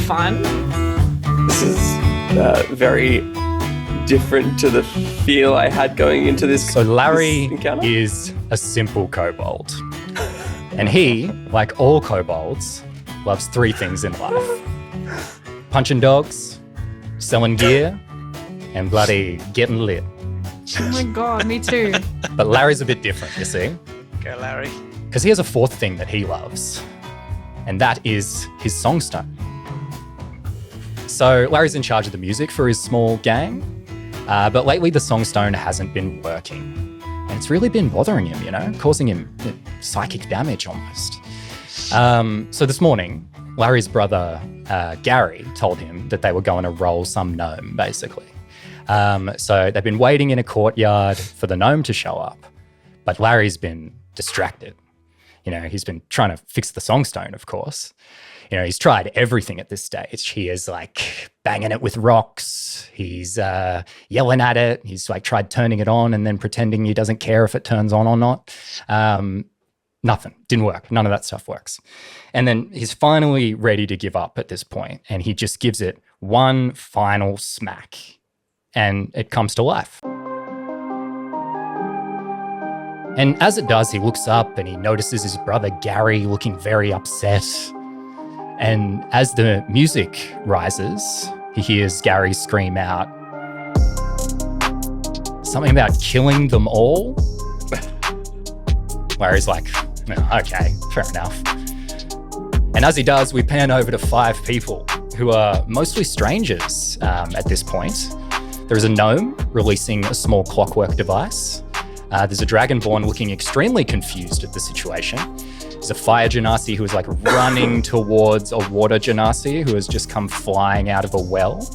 fun. This is very different to the feel I had going into this. So Larry this encounter. is a simple kobold. And he, like all kobolds, loves three things in life. Punching dogs, selling gear, and bloody getting lit. Oh my god, me too. But Larry's a bit different, you see? Go, Larry. Because he has a fourth thing that he loves, and that is his songstone. So Larry's in charge of the music for his small gang, but lately the songstone hasn't been working. And it's really been bothering him, you know, causing him psychic damage almost. So this morning, Larry's brother, Gary, told him that they were going to roll some gnome, basically. So they've been waiting in a courtyard for the gnome to show up, but Larry's been distracted. You know, he's been trying to fix the songstone, of course. You know, he's tried everything at this stage. He is like banging it with rocks. He's yelling at it. He's like tried turning it on and then pretending he doesn't care if it turns on or not. Nothing. Didn't work. None of that stuff works. And then he's finally ready to give up at this point, and he just gives it one final smack, and it comes to life. And as it does, he looks up and he notices his brother Gary looking very upset. And as the music rises, he hears Gary scream out, something about killing them all. Larry's like, "Oh, okay, fair enough." And as he does, we pan over to 5 people who are mostly strangers at this point. There is a gnome releasing a small clockwork device. There's a dragonborn looking extremely confused at the situation. There's a fire genasi who is like running towards a water genasi who has just come flying out of a well.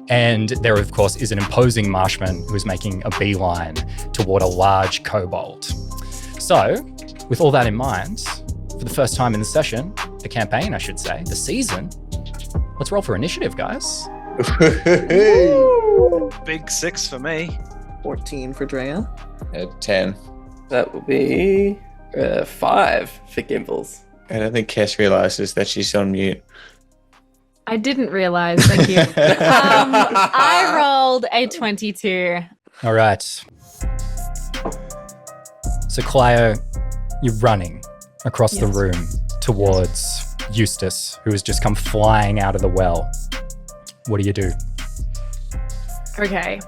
And there, of course, is an imposing marshman who is making a beeline toward a large kobold. So, with all that in mind, for the first time in the session, the campaign, I should say, the season, let's roll for initiative, guys. Big 6 for me. 14 for Drea. 10. That will be 5 for Gimbals. I don't think Cass realizes that she's on mute. I didn't realize, thank you. I rolled a 22. All right. So, Clio, you're running across the room towards Eustace, who has just come flying out of the well. What do you do? Okay.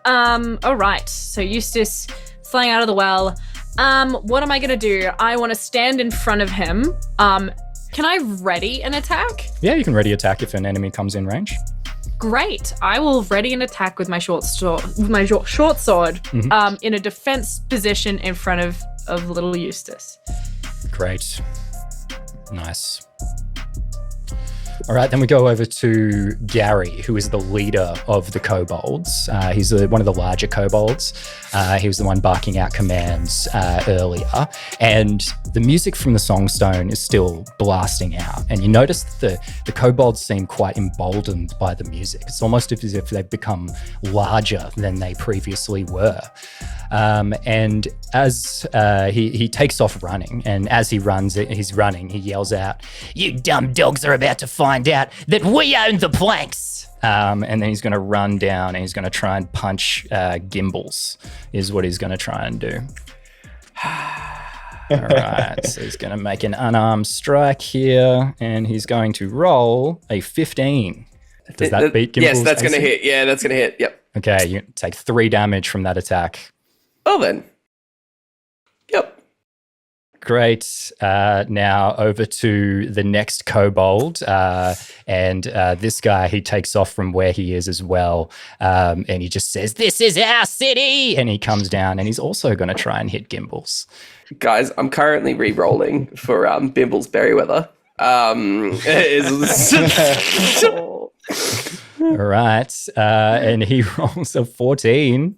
All right. So Eustace flying out of the well. What am I gonna do? I want to stand in front of him. Can I ready an attack? Yeah, you can ready attack if an enemy comes in range. Great. I will ready an attack with my short sword. In a defense position in front of little Eustace. Great. Nice. All right, then we go over to Gary, who is the leader of the kobolds. He's one of the larger kobolds. He was the one barking out commands earlier. And the music from the songstone is still blasting out. And you notice that the kobolds seem quite emboldened by the music. It's almost as if they've become larger than they previously were. And as he takes off running, and as he runs, he's running, he yells out, "You dumb dogs are about to find out that we own the planks." And then he's going to run down and he's going to try and punch Gimbals, is what he's going to try and do. All right, so he's going to make an unarmed strike here, and he's going to roll a 15. Does that beat Gimbals? Yes, that's going to hit. Yeah, that's going to hit. Yep. Okay, you take 3 damage from that attack. Oh, then. Yep. Great. Now over to the next kobold. And this guy, he takes off from where he is as well. And he just says, "This is our city." And he comes down and he's also going to try and hit Gimbals. Guys, I'm currently re-rolling for Bimble's Berryweather. All right. And he rolls a 14.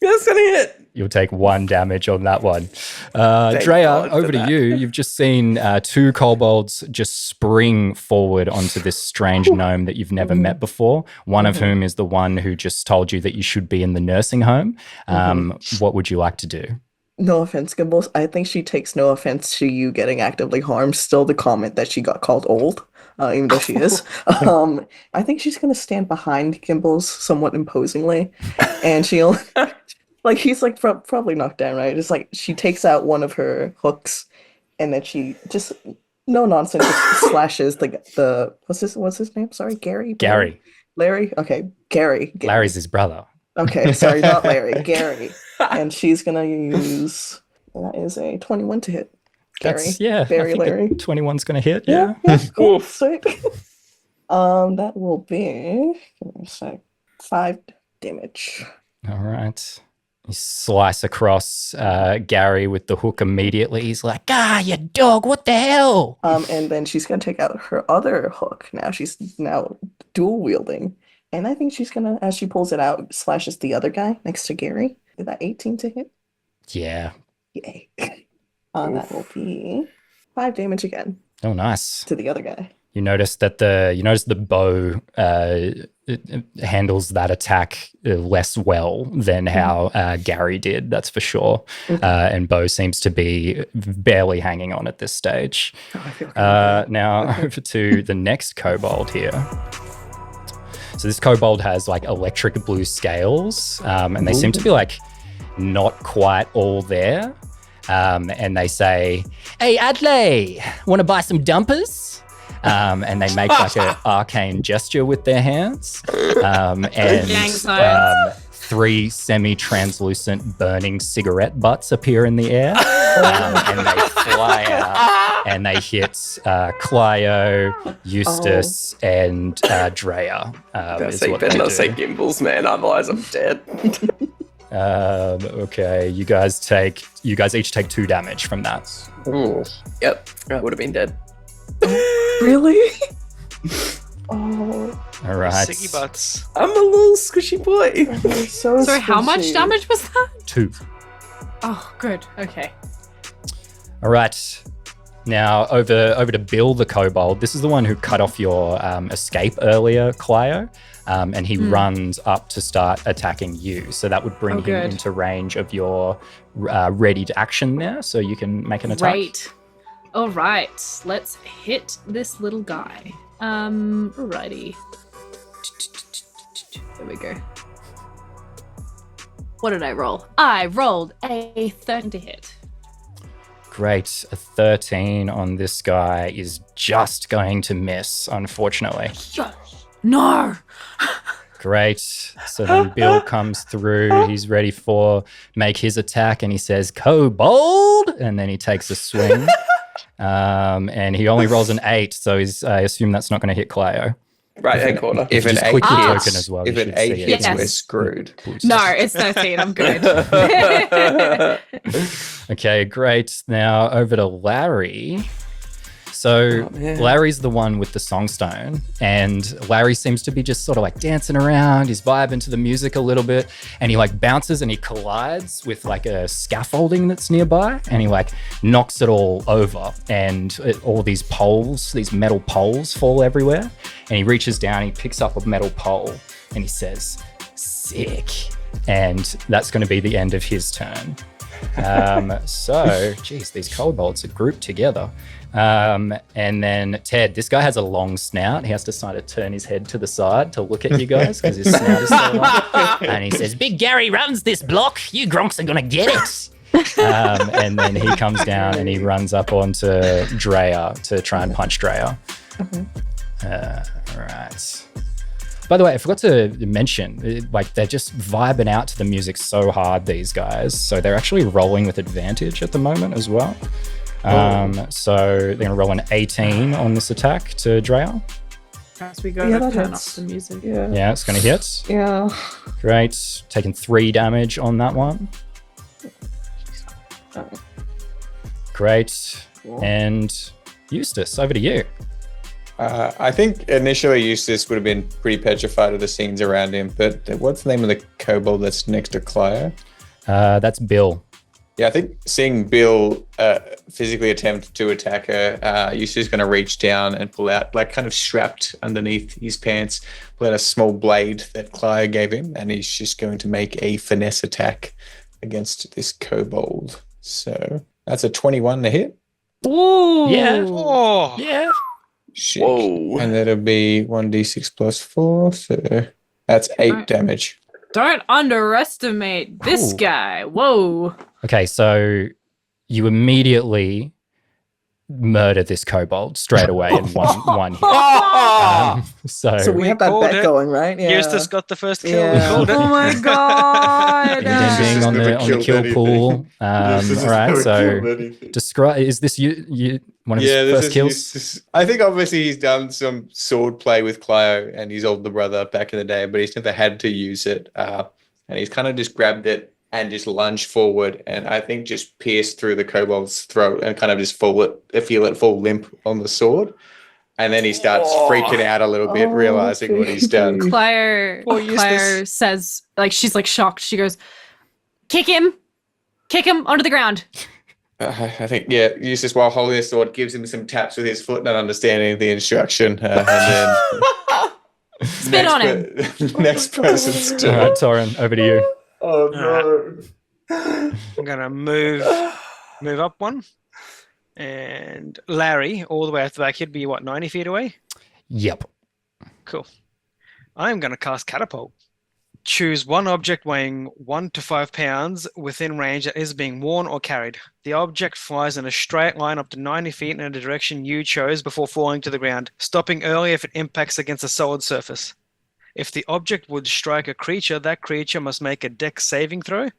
That's going to hit. You'll take 1 damage on that one. Thank Drea, God for over to that. you. You've just seen 2 kobolds just spring forward onto this strange gnome that you've never met before. One of whom is the one who just told you that you should be in the nursing home. What would you like to do? No offense, Gimbals. I think she takes no offense to you getting actively harmed. Still the comment that she got called old, even though she is. I think she's gonna stand behind Gimbals somewhat imposingly, and she'll like he's like probably knocked down, right? It's like she takes out one of her hooks, and then she just no nonsense just slashes the what's his name? Sorry, Gary. Gary. Larry. Okay, Gary. Larry's his brother. Okay, sorry, not Larry, Gary. And she's gonna use that is a 21 to hit. Gary. I Very think Larry. 21's gonna hit, yeah. Cool, sweet. That will be give me a sec, 5 damage. All right. You slice across Gary with the hook immediately. He's like, you dog, what the hell? And then she's gonna take out her other hook. Now she's dual wielding. And I think she's gonna, as she pulls it out, slashes the other guy next to Gary. Is that 18 to hit? Yeah. Yay. That will be 5 damage again Oh, nice. to the other guy. You notice that the bow it handles that attack less well than how Gary did. That's for sure. And Bo seems to be barely hanging on at this stage. Oh, I feel good. Now over to the next kobold here. So this kobold has like electric blue scales, and they seem to be like not quite all there. And they say, "Hey, Adley, want to buy some dumpers?" And they make like an arcane gesture with their hands. And Gang signs. 3 semi-translucent burning cigarette butts appear in the air. And they fly out and they hit Clio, Eustace, and Drea. You better not say Gimbals, man, otherwise I'm dead. Okay, you guys each take 2 damage from that. Ooh. Yep, I would have been dead. Really? Oh, All right. Siggy butts. I'm a little squishy boy. that is so Sorry, how much squishy. damage was that? 2. Oh, good. Okay. All right. Now over to Bill the Kobold. This is the one who cut off your escape earlier, Clio. And he runs up to start attacking you. So that would bring him good. into range of your ready to action there. So you can make an attack. Great. All right. Let's hit this little guy. Alrighty. There we go. What did I roll? I rolled a 13 to hit. Great. A 13 on this guy is just going to miss, unfortunately. Yes. No. Great. So then Bill comes through. He's ready for make his attack, and he says, "Kobold!" And then he takes a swing. And he only rolls an 8, so I assume that's not going to hit Clio. Right hand corner. If an Just 8 click your hits, token as well, if you an should 8 see it. hits, Yes. we're screwed. No, it's 13. I'm good. Okay, great. Now over to Larry. So Larry's the one with the songstone, and Larry seems to be just sort of like dancing around. He's vibing to the music a little bit, and he like bounces and he collides with like a scaffolding that's nearby, and he like knocks it all over, and all these poles, these metal poles fall everywhere. And he reaches down, he picks up a metal pole, and he says, "Sick." And that's going to be the end of his turn. So, geez, these kobolds are grouped together. And then Ted, this guy has a long snout. He has to sort of turn his head to the side to look at you guys because his snout is so long. And he says, "Big Gary runs this block. You gronks are going to get it." And then he comes down and he runs up onto Drea to try and punch Drea. All right. By the way, I forgot to mention, like they're just vibing out to the music so hard, these guys. So they're actually rolling with advantage at the moment as well. So they're going to roll an 18 on this attack to Drea. As we go Yeah, to that turn hits. off the music. Yeah. Yeah, it's going to hit. Yeah. Great. Taking 3 damage on that one. Great. And Eustace, over to you. I think initially Eustace would have been pretty petrified of the scenes around him, but what's the name of the kobold that's next to Clio? That's Bill. Yeah, I think seeing Bill physically attempt to attack her, Eustace is going to reach down and pull out, like kind of strapped underneath his pants, pull out a small blade that Clio gave him, and he's just going to make a finesse attack against this kobold. So that's a 21 to hit. Ooh. Yeah. Oh, Yeah. Shit. Whoa. And that'll be 1d6 plus 4. So that's 8 damage. Don't underestimate this Ooh. guy. Whoa. Okay, so you immediately murder this kobold straight away in one hit. So we We have that called bet it. going, right? Yeah. Eustace got the first kill. Yeah. We called it. Oh my god. Ding, ding, ding on the kill anything. pool. All right, so describe. Is this you one of his first kills? I think obviously he's done some sword play with Clio and his older brother back in the day, but he's never had to use it. And he's kind of just grabbed it and just lunged forward, and I think just pierced through the kobold's throat and kind of just feel it fall limp on the sword. And then he starts freaking out a little bit, realizing what he's done. Claire Poor Eustace. says, like, she's like shocked. She goes, kick him onto the ground. I think, yeah, Eustace, while holding his sword, gives him some taps with his foot, not understanding the instruction. And then Spit on him. Next person's All turn. right, Torin, over to you. Oh, no. I'm gonna move up one, and Larry all the way at the back. He'd be what, 90 feet away? Yep. Cool. I'm gonna cast Catapult. Choose one object weighing 1 to 5 pounds within range that is being worn or carried. The object flies in a straight line up to 90 feet in a direction you chose before falling to the ground, stopping early if it impacts against a solid surface. If the object would strike a creature, that creature must make a dex saving throw.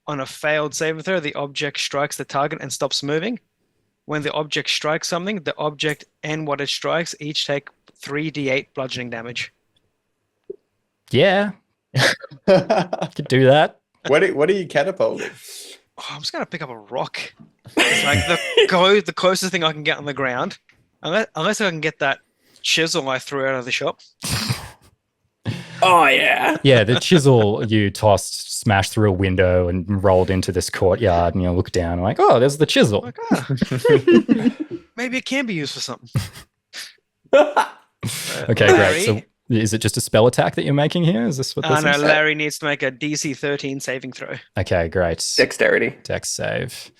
On a failed saving throw, the object strikes the target and stops moving. When the object strikes something, the object and what it strikes each take 3d8 bludgeoning damage. Yeah, could do that. What are you catapulting? Oh, I'm just going to pick up a rock. It's like the closest thing I can get on the ground. Unless I can get that chisel I threw out of the shop. Oh, yeah. Yeah, the chisel you tossed smashed through a window and rolled into this courtyard, and you look down and like, oh, there's the chisel. Like, maybe it can be used for something. Okay, Larry, great. So is it just a spell attack that you're making here? Is this what this no, is? Larry needs to make a DC 13 saving throw. Okay, great. Dexterity. Dex save.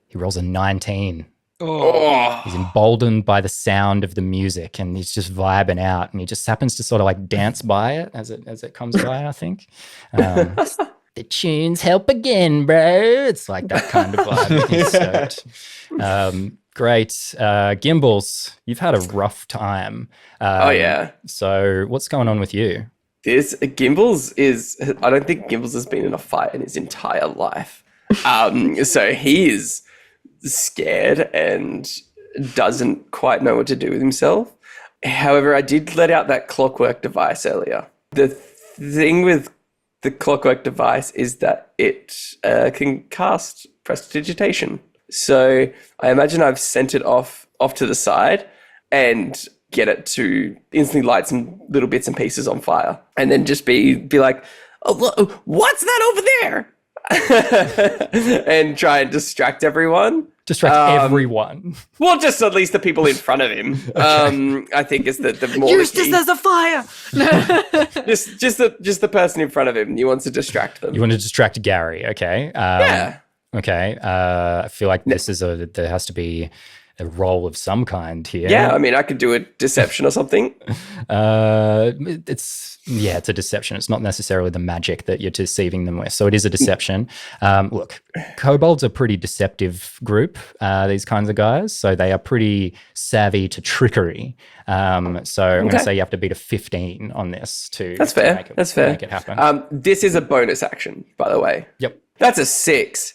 He rolls a 19. Oh, He's emboldened by the sound of the music, and he's just vibing out, and he just happens to sort of like dance by it as it comes by, I think. The tunes help again, bro. It's like that kind of vibe. He's stoked. Great. Gimbals, you've had a rough time. Oh, yeah. So what's going on with you? Gimbals I don't think Gimbals has been in a fight in his entire life. So he is scared and doesn't quite know what to do with himself. However, I did let out that clockwork device earlier. The thing with the clockwork device is that it can cast prestidigitation. So I imagine I've sent it off to the side and get it to instantly light some little bits and pieces on fire, and then just be like, oh, look, what's that over there? And try and distract everyone. Everyone. Well, just at least the people in front of him. I think is the more Eustace, there's a fire. just the person in front of him. He wants to distract them. You want to distract Gary, okay? Yeah. Okay. I feel like there has to be a roll of some kind here. Yeah, I mean, I could do a deception or something. It's a deception. It's not necessarily the magic that you're deceiving them with. So it is a deception. Look, kobolds are a pretty deceptive group, these kinds of guys. So they are pretty savvy to trickery. So I'm going to say you have to beat a 15 on this to That's fair. make it happen. This is a bonus action, by the way. Yep. That's a 6.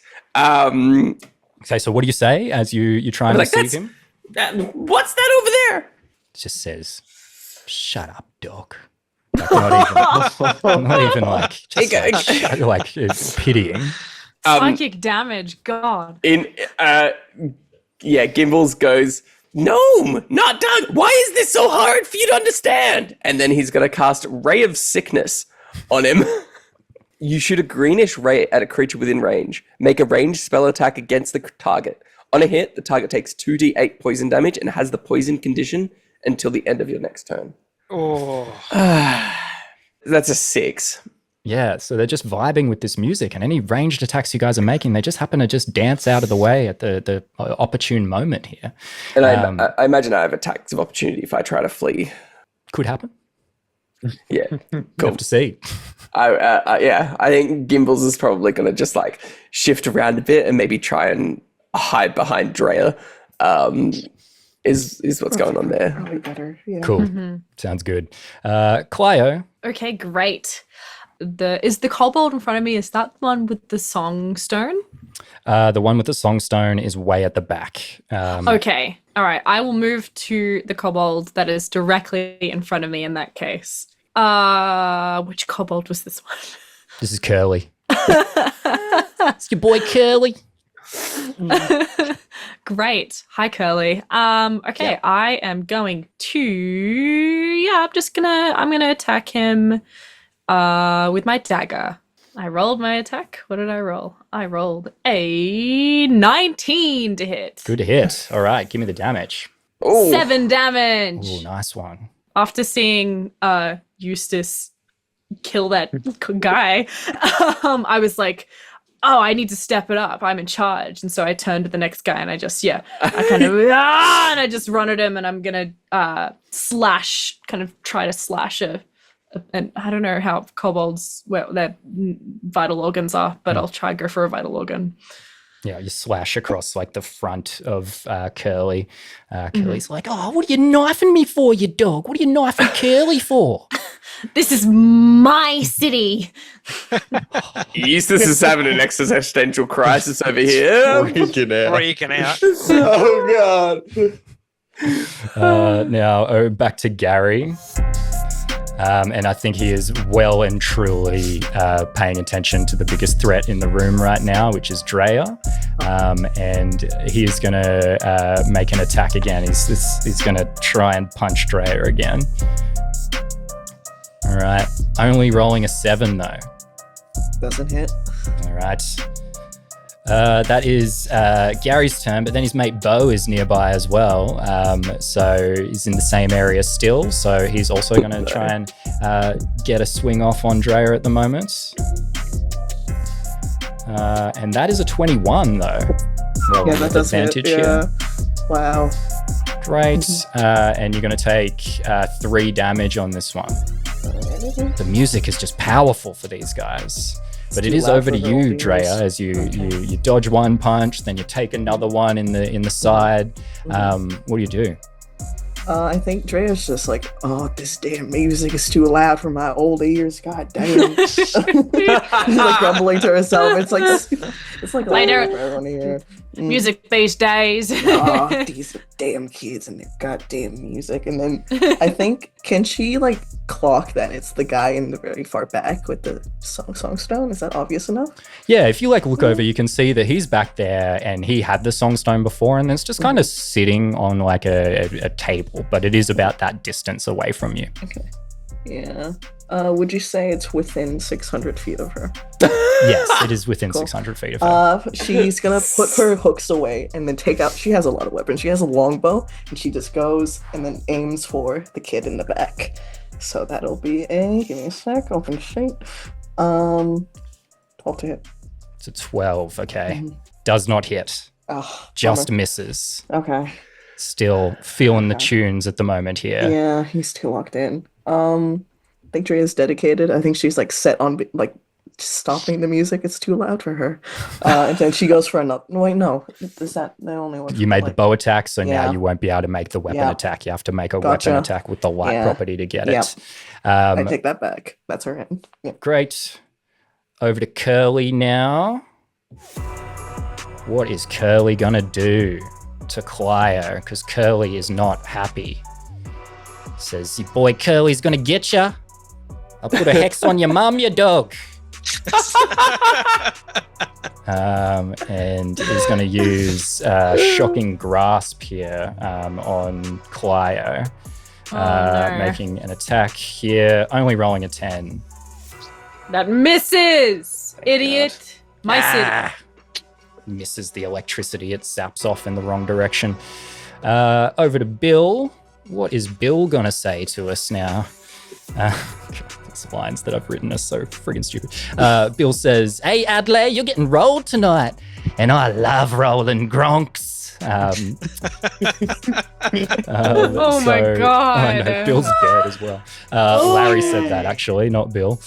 Okay, so what do you say as you try and deceive him? What's that over there? It just says, "Shut up, dog." Not even like just like pitying. Psychic damage. God. Gimbals goes, "Gnome, not Doug. Why is this so hard for you to understand?" And then he's gonna cast Ray of Sickness on him. You shoot a greenish ray at a creature within range. Make a ranged spell attack against the target. On a hit, the target takes 2d8 poison damage and has the poison condition until the end of your next turn. oh. That's a 6. Yeah, so they're just vibing with this music, and any ranged attacks you guys are making, they just happen to just dance out of the way at the opportune moment here. And I imagine I have attacks of opportunity if I try to flee. Could happen. Yeah, We'll cool. have to see. I think Gimbals is probably going to just like shift around a bit and maybe try and hide behind Drea. Is what's going on there. Probably better. Yeah. Cool. Sounds good. Clio. Okay, great. Is the kobold in front of me? Is that the one with the song stone? The one with the songstone is way at the back. Okay. All right. I will move to the kobold that is directly in front of me in that case. Which kobold was this one? This is Curly. It's your boy Curly. Great. Hi, Curly. Okay, Yeah. I am going to I'm gonna attack him with my dagger. I rolled my attack. What did I roll? I rolled a 19 to hit. Good hit. All right, give me the damage. Oh, 7 damage. Ooh, nice one. After seeing Eustace kill that guy, I was like, oh, I need to step it up. I'm in charge. And so I turned to the next guy and I just, and I just run at him and I'm going to try to slash and I don't know how kobolds, where their vital organs are, but I'll try and go for a vital organ. Yeah, you slash across like the front of Curly. Curly's like, oh, what are you knifing me for, you dog? What are you knifing Curly for? This is my city. Eustace is having an existential crisis over here. Freaking out. Freaking out. Oh god. Now back to Gary. And I think he is well and truly paying attention to the biggest threat in the room right now, which is Drea. And he is going to make an attack again. He's going to try and punch Drea again. All right. Only rolling a 7, though. Doesn't hit. All right. That is Gary's turn, but then his mate Bo is nearby as well. So he's in the same area still. So he's also going to try and get a swing off on Drea at the moment. And that is a 21, though. Rolling Yeah, that with does hit. advantage Yeah. here. Wow. Great. And you're going to take 3 damage on this one. The music is just powerful for these guys. But it too is loud over to for you, normal Drea, ears. as you dodge one punch, then you take another one in the side. What do you do? I think Drea's just like, oh, this damn music is too loud for my old ears. God damn. She's like grumbling to herself. It's like Later. everyone here. Music these days. Oh, these damn kids and their goddamn music. And then I think, can she like clock that it's the guy in the very far back with the songstone? Is that obvious enough? Yeah, if you like look over, you can see that he's back there and he had the songstone before, and it's just kind of sitting on like a table, but it is about that distance away from you. Okay. Yeah. Would you say it's within 600 feet of her? Yes, it is within Cool. 600 feet of her. She's gonna put her hooks away and then take out. She has a lot of weapons. She has a longbow, and she just goes and then aims for the kid in the back. So that'll be a. Give me a sec. Open sheet. 12 to hit. It's a 12, okay. Does not hit. Oh, Just misses. okay. Still feeling the tunes at the moment here. Yeah, he's too locked in. I think Drea's dedicated. I think she's like set on like stopping the music. It's too loud for her. And then she goes for another. Wait, no. Is that the only one? You made the like, bow attack, so now Yeah. you won't be able to make the weapon Yeah. attack. You have to make a Gotcha. weapon attack with the light Yeah. property to get Yep. it. I take that back. That's her end. Yeah. Great. Over to Curly now. What is Curly gonna do to Clio? Because Curly is not happy. Says, your boy Curly's gonna get ya. I'll put a hex on your mum, you dog. And he's going to use Shocking Grasp here on Clio. no. Making an attack here, only rolling a 10. That misses, idiot. My city. Misses the electricity, it zaps off in the wrong direction. Over to Bill. What is Bill going to say to us now? Lots of lines that I've written are so friggin' stupid. Bill says, "Hey, Adley, you're getting rolled tonight. And I love rolling gronks." Oh my God. I know, Bill's dead as well. Larry said that, actually, not Bill.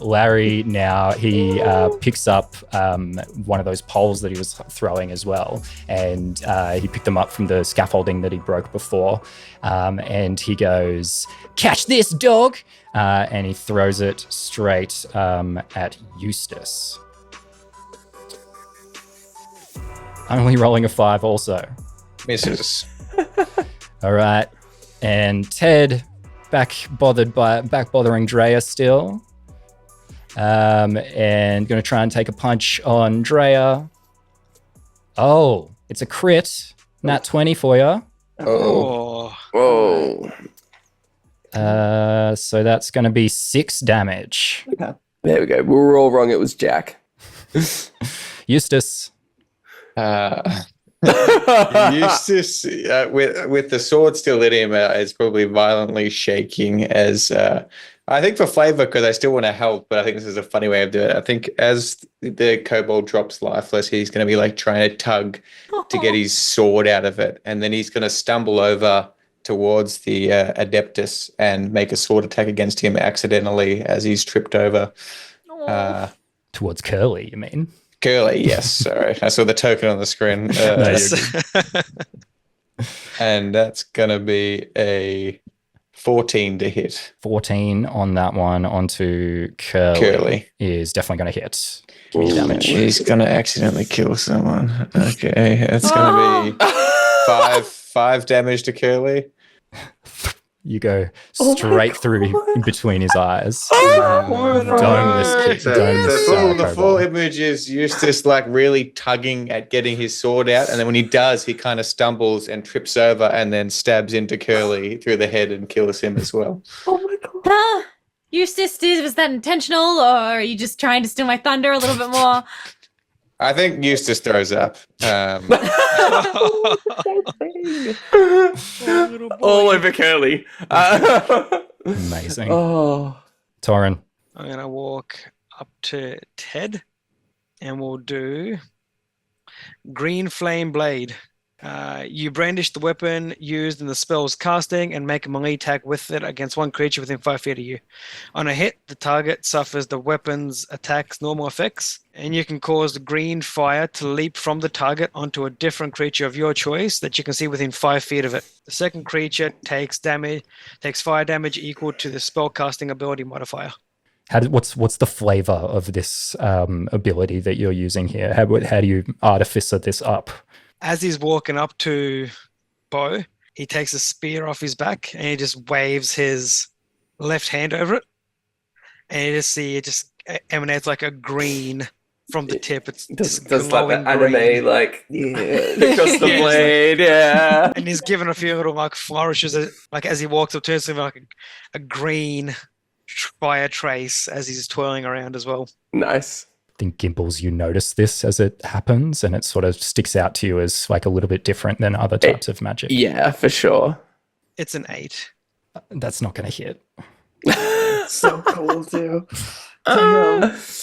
Larry now, he picks up one of those poles that he was throwing as well. And he picked them up from the scaffolding that he broke before. And he goes, "Catch this, dog!" And he throws it straight at Eustace. Only rolling a 5 also. Misses. All right. And Ted, back bothering Drea still. And going to try and take a punch on Drea. Oh, it's a crit. Nat 20 for you. Oh. Whoa. So that's going to be 6 damage. Okay. There we go. We were all wrong. It was Jack. Eustace. Eustace, with the sword still in him, is probably violently shaking as I think for flavor, because I still want to help, but I think this is a funny way of doing it. I think as the kobold drops lifeless, he's going to be like trying to tug to get his sword out of it, and then he's going to stumble over towards the Adeptus and make a sword attack against him accidentally as he's tripped over. Towards Curly, you mean? Curly, yes. Sorry, I saw the token on the screen. No, you're good. And that's going to be a 14 to hit. 14 on that one onto Curly. Is definitely going to hit. Give me damage. He's going to accidentally kill someone. Okay, that's going to be 5 damage to Curly. You go straight through in between his eyes. The Dome full image is Eustace like really tugging at getting his sword out, and then when he does, he kind of stumbles and trips over and then stabs into Curly through the head and kills him as well. Oh my God. Eustace, was that intentional, or are you just trying to steal my thunder a little bit more? I think Eustace throws up. All over Curly. Amazing. Oh. Torrin. I'm going to walk up to Ted and we'll do Green Flame Blade. You brandish the weapon used in the spell's casting and make a melee attack with it against one creature within 5 feet of you. On a hit, the target suffers the weapon's attack's normal effects, and you can cause the green fire to leap from the target onto a different creature of your choice that you can see within 5 feet of it. The second creature takes fire damage equal to the spell casting ability modifier. What's the flavor of this ability that you're using here? How do you artificer this up? As he's walking up to Bo, he takes a spear off his back and he just waves his left hand over it. And you just see it just emanates like a green from the tip. It's Does just like glowing the anime, green. like, Yeah. across the Yeah, blade, yeah. And he's given a few little like flourishes, like as he walks up to it, so like a green fire trace as he's twirling around as well. Nice. I think Gimbals, you notice this as it happens, and it sort of sticks out to you as like a little bit different than other types of magic. Yeah, for sure. It's an 8. That's not going to hit. So cool too.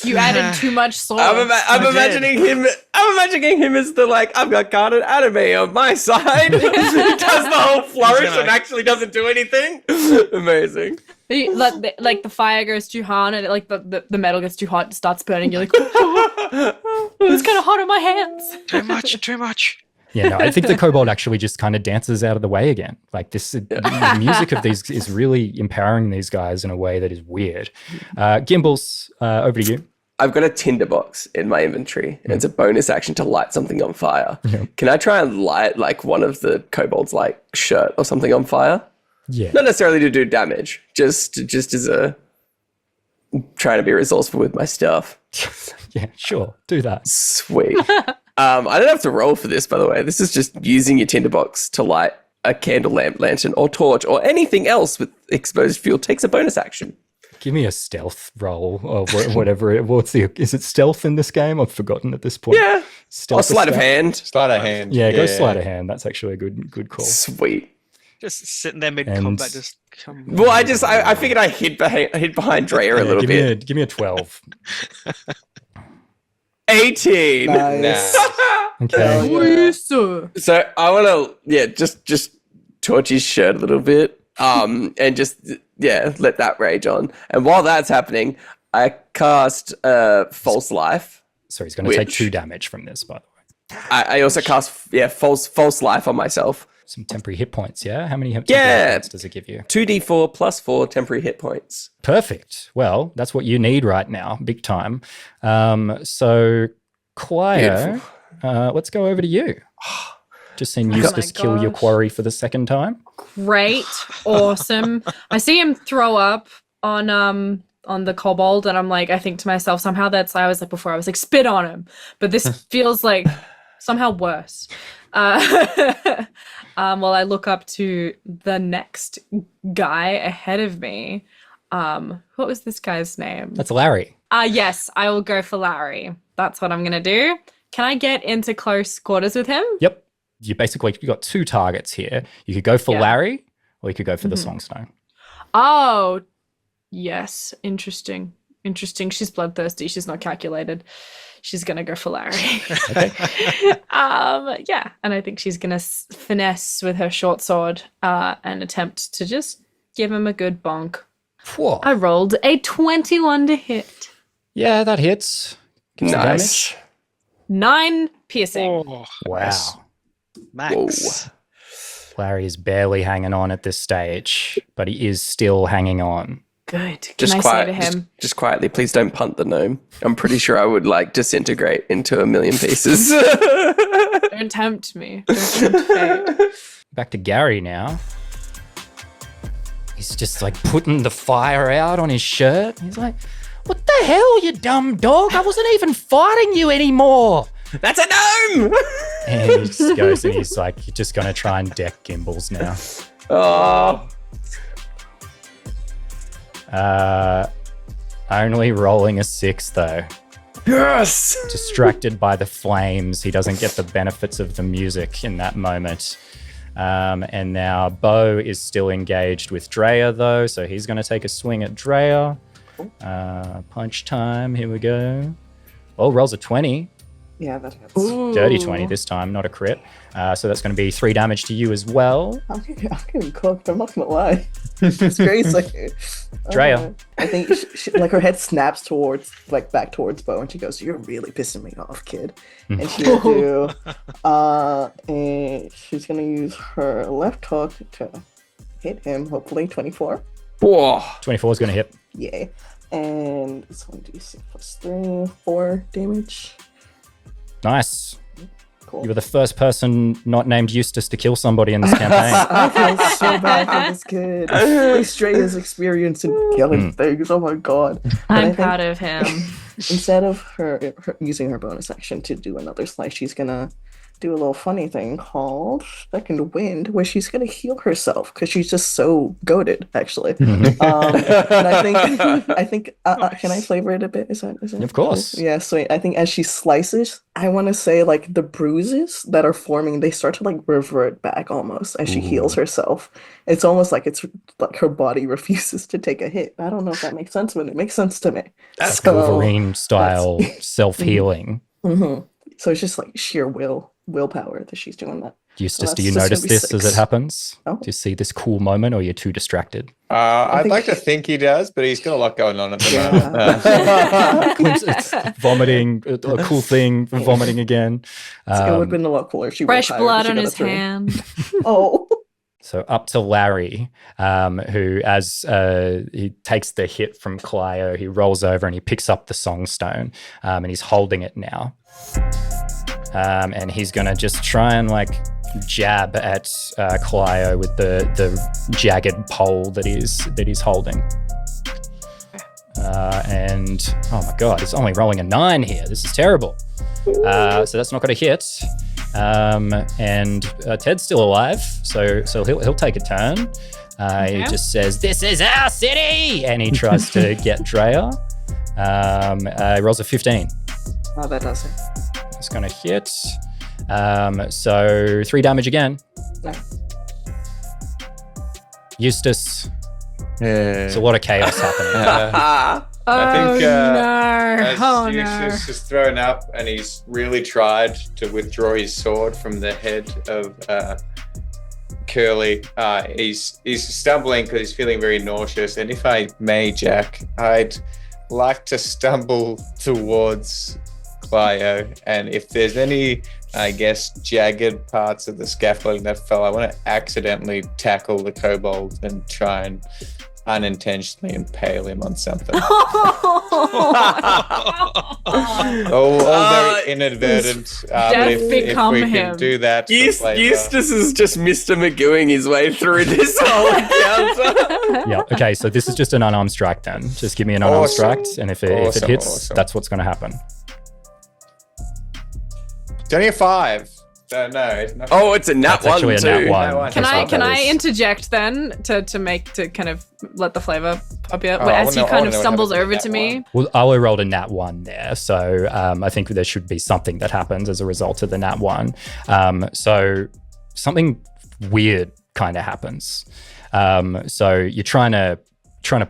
You added too much swords. I'm imagining him. I'm imagining him as the like. I've got carded anime on my side. Does the whole flourish and actually doesn't do anything. Amazing. Like the fire goes too hot and like the metal gets too hot, starts burning. You're like, it's kind of hot on my hands. Too much. Yeah, no, I think the kobold actually just kind of dances out of the way again. Like the music of these is really empowering these guys in a way that is weird. Gimbals, over to you. I've got a tinderbox in my inventory. And it's a bonus action to light something on fire. Can I try and light like one of the kobolds' like shirt or something on fire? Yeah. Not necessarily to do damage, just as a trying to be resourceful with my stuff. Yeah, sure. Do that. Sweet. I don't have to roll for this, by the way. This is just using your tinderbox to light a candle, lamp, lantern, or torch, or anything else with exposed fuel. Takes a bonus action. Give me a stealth roll or whatever. Is it stealth in this game? I've forgotten at this point. Yeah. Stealth Sleight of hand. Sleight of hand. Yeah, go sleight of hand. That's actually a good call. Sweet. Just sitting there mid-combat, And- just come. Well, I figured I hid behind Drea a little give bit. give me a 12. 18. Nice. Okay. Yeah. So So I want to, just torch his shirt a little bit, and just let that rage on. And while that's happening, I cast false life. So he's going to take Which- 2 damage from this, by the way. I also cast false life on myself. Some temporary hit points, yeah? How many hit Yeah. points does it give you? 2d4 plus 4 temporary hit points. Perfect. Well, that's what you need right now, big time. So, Clio, Beautiful. let's go over to you. Just seen Eustace kill your gosh. quarry for the second time. great, awesome. I see him throw up on the kobold, and I'm like, I think to myself, somehow that's I was like before, I was like, spit on him, but this feels like somehow worse. Well, I look up to the next guy ahead of me. What was this guy's name? That's Larry. Yes, I will go for Larry. That's what I'm gonna do. Can I get into close quarters with him? Yep. You got 2 targets here. You could go for Yeah. Larry, or you could go for the Mhm. Songstone. Oh, yes. Interesting. She's bloodthirsty. She's not calculated. She's gonna go for Larry. Okay. Yeah, and I think she's gonna finesse with her short sword and attempt to just give him a good bonk. Whoa. I rolled a 21 to hit. Yeah, that hits. Give some Nice. damage. 9 piercing. Oh, Wow. Nice. max. Larry is barely hanging on at this stage, but he is still hanging on. Good. Can Just I quiet, say to him? just quietly, please don't punt the gnome. I'm pretty sure I would disintegrate into a million pieces. Don't tempt me. Don't tempt fate. Back to Gary now. He's just like putting the fire out on his shirt. He's like, "What the hell, you dumb dog? I wasn't even fighting you anymore." That's a gnome! And he just goes and he's like, just going to try and deck Gimbals now. Oh, Only rolling a 6 though. yes! Distracted by the flames, he doesn't get the benefits of the music in that moment. And now Bo is still engaged with Drea though, so he's going to take a swing at Drea. Punch time, here we go. Oh, rolls a 20. Yeah, that hits. Dirty 20 this time, not a crit. So that's going to be 3 damage to you as well. I'm getting cooked. I'm not gonna lie. It's crazy. Drea. I think she, like her head snaps towards, like back towards Bo, and she goes, "You're really pissing me off, kid." And she'll do, and she's gonna use her left hook to hit him. Hopefully, 24. Whoa. 24 is going to hit. Yay! And it's 1d6 plus 3, 4 damage. Nice. Cool. You were the first person not named Eustace to kill somebody in this campaign. I feel so bad for this kid. At least Dre has experience in killing things. Oh my god. And I I'm think proud of him. instead of her using her bonus action to do another slice, she's gonna do a little funny thing called Second Wind, where she's gonna heal herself because she's just so goated, actually. And I think can I flavor it a bit? Is that Of course. Yeah. So I think as she slices, I want to say like the bruises that are forming, they start to like revert back almost as she heals herself. It's almost like it's like her body refuses to take a hit. I don't know if that makes sense, but it makes sense to me. That's Wolverine style self-healing. So it's just like sheer willpower that she's doing that. Eustace, So do you that's notice just gonna be this as 6. it happens? Oh. Do you see this cool moment, or you're too distracted? I'd think- like to think he does, but he's got a lot going on at the Yeah. moment. It's vomiting, a cool thing, vomiting again. It would have been a lot cooler if she Fresh rolled higher, but blood she on got a his 3. hand. Oh. So up to Larry, who, as he takes the hit from Clio, he rolls over and he picks up the Songstone, and he's holding it now. And he's going to just try and like jab at Clio with the jagged pole that he's holding. And oh my god, he's only rolling a 9 here. This is terrible. So that's not going to hit. And Ted's still alive, so he'll take a turn. He just says, "This is our city," and he tries to get Drea. He rolls a 15. Oh, that does it. It's going to hit. So 3 damage again. No. Eustace, Yeah. there's a lot of chaos happening. I think no. Oh, Eustace is thrown up and he's really tried to withdraw his sword from the head of Curly. He's stumbling because he's feeling very nauseous. And if I may, Jack, I'd like to stumble towards Clio. And if there's any, I guess, jagged parts of the scaffolding that fell, I want to accidentally tackle the kobold and try and unintentionally impale him on something. all very inadvertent. But if we can do that, Eustace is just Mr. Magooing his way through this whole encounter. Yeah. Okay. So this is just an unarmed strike then. Just give me an unarmed strike, and if it hits, that's what's going to happen. It's only a 5. So no, it's not. Oh, it's a nat That's actually one a nat too. one. Can That's what I that is. interject then to kind of let the flavor pop out Oh, I as he wanna kind know of what stumbles happens over with to that me? one. Well, Arlo rolled a nat 1 there, so I think there should be something that happens as a result of the nat 1. So something weird kind of happens. So you're trying to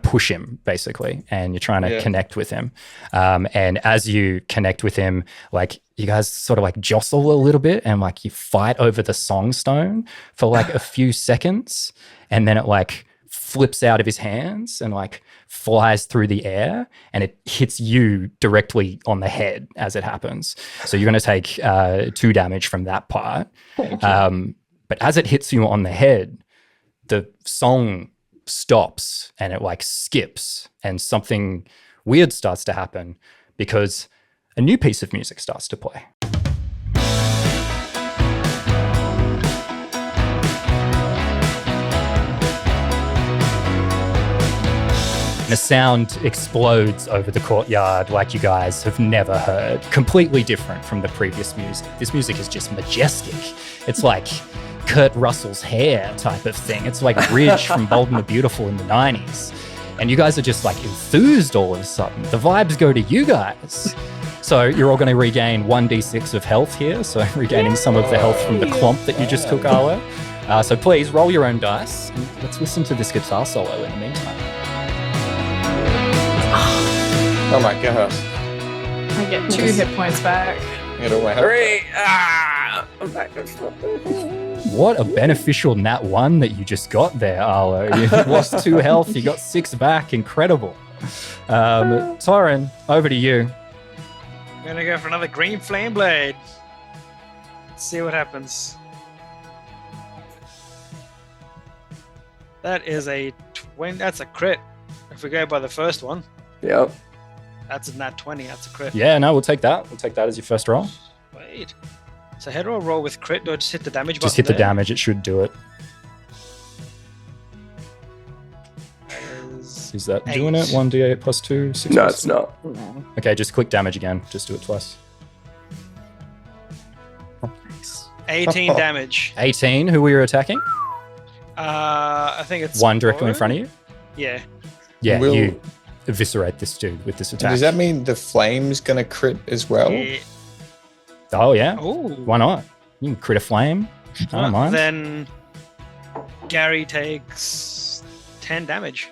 push him basically, and you're trying to connect with him. And as you connect with him, like you guys sort of like jostle a little bit, and like you fight over the song stone for like a few seconds, and then it like flips out of his hands and like flies through the air, and it hits you directly on the head as it happens. So you're going to take 2 damage from that part. But as it hits you on the head, the song stops and it like skips, and something weird starts to happen because a new piece of music starts to play. And a sound explodes over the courtyard like you guys have never heard. Completely different from the previous music. This music is just majestic. It's like Kurt Russell's hair type of thing. It's like Ridge from Bold and the Beautiful in the 90s. And you guys are just like enthused all of a sudden. The vibes go to you guys. So you're all going to regain 1d6 of health here. So regaining some of the health from the clomp that you just took, Arlo. So please roll your own dice. And let's listen to this guitar solo in the meantime. Oh my gosh. I get 2 hit points back. Get all my health. 3. I'm back. What a beneficial nat 1 that you just got there, Arlo. You lost 2 health, you got 6 back. Incredible. Torin, over to you. I'm gonna go for another green flame blade. Let's see what happens. That is a 20. That's a crit. If we go by the first one, Yep. that's a nat 20. That's a crit. Yeah, no, we'll take that. We'll take that as your first roll. Wait. So how do I roll with crit? Do I just hit the damage button? Just hit the there? damage, it should do it. Is that doing it? 1d8 plus 2, 6 No, plus it's not. Okay, just click damage again. Just do it twice. 18 damage. 18, who were you attacking? I think it's One directly in front of you? Yeah. Yeah, Will- you eviscerate this dude with this attack. Does that mean the flame's gonna crit as well? Yeah. Oh, yeah. Oh. Why not? You can crit a flame. I don't mind. Then Gary takes 10 damage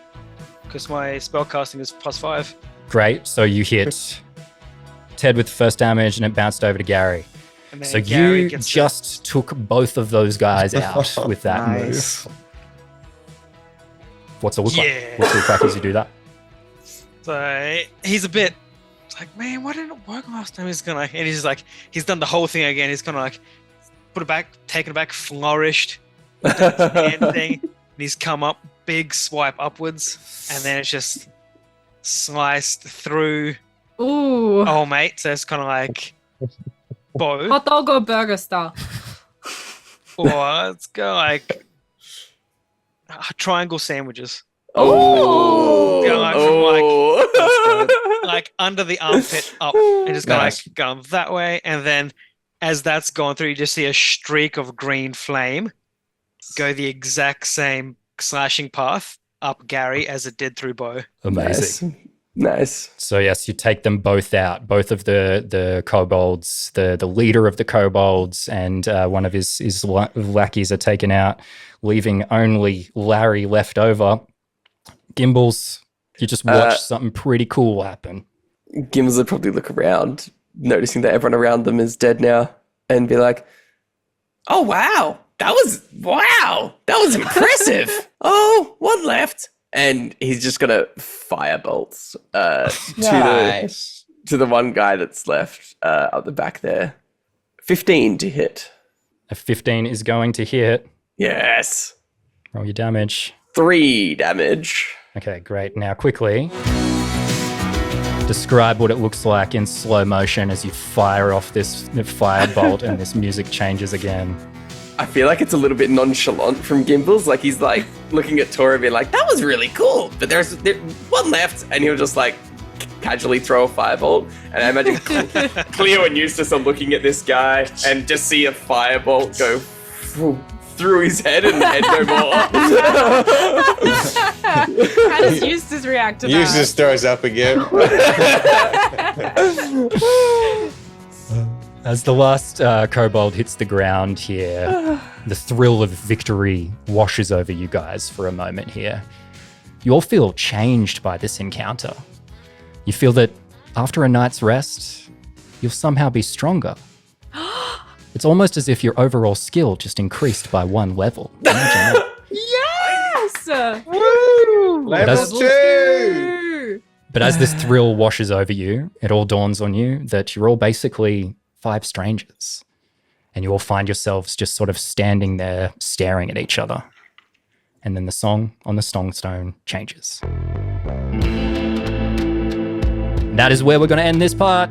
because my spellcasting is +5. Great. So you hit Ted with the first damage and it bounced over to Gary. And then So Gary you gets just took both of those guys out with that Nice. move. What's it look Yeah. like? What's it look like as you do that? So he's a bit like, man, why didn't it work last time? He's gonna and he's just like, he's done the whole thing again. He's gonna like put it back, taken it back, flourished, and thing. And he's come up, big swipe upwards, and then it's just sliced through. Ooh. Oh, mate. So it's kind of like bow, Hot dog or burger style? or let's go like triangle sandwiches. Oh. Going from, like under the armpit up and just go Nice. like going that way, and then as that's gone through you just see a streak of green flame go the exact same slashing path up Gary as it did through Bo. Amazing. Nice. So yes, you take them both out, both of the kobolds, the leader of the kobolds and one of his lackeys are taken out, leaving only Larry left over. Gimbals, you just watched something pretty cool happen. Gimbals would probably look around, noticing that everyone around them is dead now, and be like, "Oh wow, that was impressive. Oh, one left." And he's just gonna fire bolts Nice. to the one guy that's left up the back there. 15 to hit. A 15 is going to hit. Yes. Roll your damage. 3 damage. Okay, great. Now quickly describe what it looks like in slow motion as you fire off this firebolt and this music changes again. I feel like it's a little bit nonchalant from Gimbals. Like he's like looking at Tora being like, "That was really cool," but there's one left, and he'll just like casually throw a firebolt. And I imagine Cleo and Eustace are looking at this guy and just see a firebolt go through his head and head no more. How does Eustace react to that? Eustace throws up again. As the last kobold hits the ground here, the thrill of victory washes over you guys for a moment here. You all feel changed by this encounter. You feel that after a night's rest, you'll somehow be stronger. It's almost as if your overall skill just increased by 1 level. Imagine that. Yes! Level 2! But as this thrill washes over you, it all dawns on you that you're all basically 5 strangers. And you all find yourselves just sort of standing there staring at each other. And then the song on the Songstone changes. That is where we're going to end this part.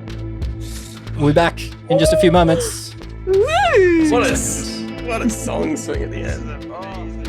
We'll be back in just a few moments. What a song swing at the end.